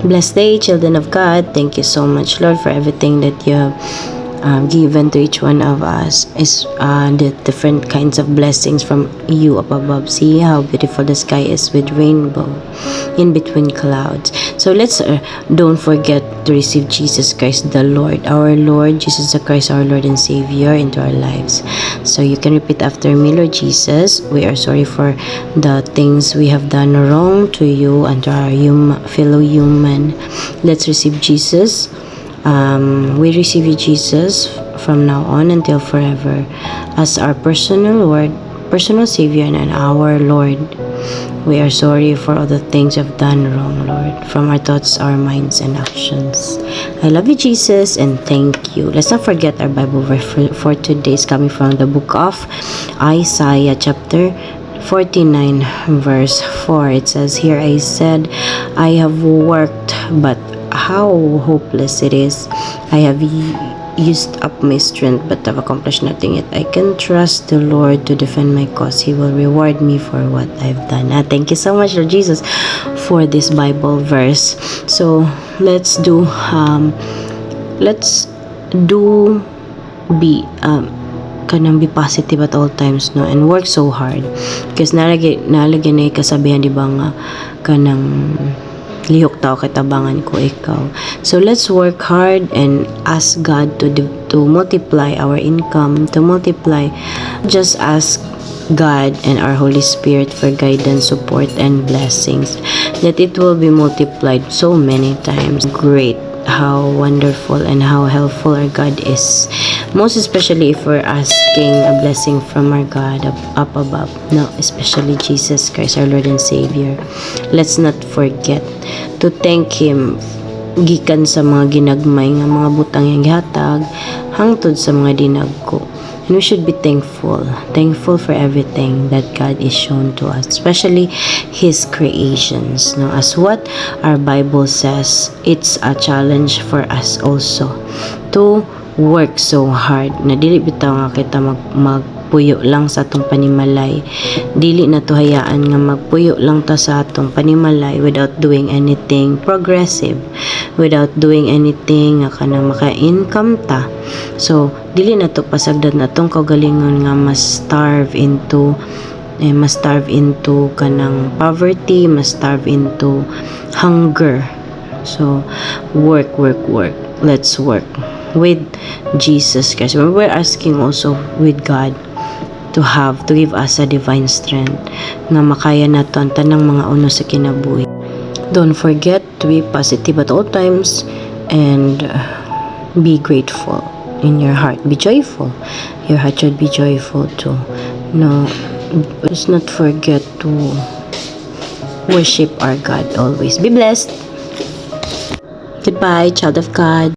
Blessed day, children of God. Thank you so much, Lord, for everything that you have given to each one of us. Is the different kinds of blessings from you up above. See how beautiful the sky is with rainbow in between clouds. So let's don't forget to receive Jesus Christ, the Lord, our Lord Jesus Christ, our Lord and Savior, into our lives. So you can repeat after me. Lord Jesus, we are sorry for the things we have done wrong to you and to our fellow human. Let's receive Jesus. We receive you, Jesus, from now on until forever, as our personal Lord, personal Savior, and our Lord. We are sorry for all the things we've done wrong, Lord, from our thoughts, our minds, and actions. I love you, Jesus, and thank you. Let's not forget our Bible verse for today is coming from the book of Isaiah, chapter 49, verse 4. It says here, I said, I have worked, but how hopeless it is. I have used up my strength, but have accomplished nothing yet. I can trust the Lord to defend my cause. He will reward me for what I've done. Thank you so much, Lord Jesus, for this Bible verse. So let's do kanang be positive at all times, no, and work so hard, because nalagyan na kasabihan, di ba, nga kanang lihok tao katabangan ko ikaw. So let's work hard and ask God to multiply our income, to multiply. Just ask God and our Holy Spirit for guidance, support, and blessings, that it will be multiplied so many times. Great how wonderful and how helpful our God is, most especially if we're asking a blessing from our God up above, no, especially Jesus Christ, our Lord and Savior. Let's not forget to thank Him gikan sa mga ginagmay nga mga butang yang gihatag hangtod sa mga dinagko. And we should be thankful for everything that God is shown to us, especially His creations. No, as what our Bible says, it's a challenge for us also to work so hard. Na dili bitaw nga kita magpuyo lang sa atong panimalay. Dili na to hayaan nga magpuyo lang ta sa atong panimalay without doing anything progressive, without doing anything nga kanang maka-income ta. So dili na to pasagdan na tong kaugalingon nga mas-starve into kanang poverty, mas-starve into hunger. So work. Let's work with Jesus Christ. We're asking also with God to give us a divine strength nga makaya nato ang tanang mga uno sa kinabuhi. Don't forget to be positive at all times and be grateful in your heart. Be joyful. Your heart should be joyful too. No, let's not forget to worship our God always. Be blessed. Goodbye, child of God.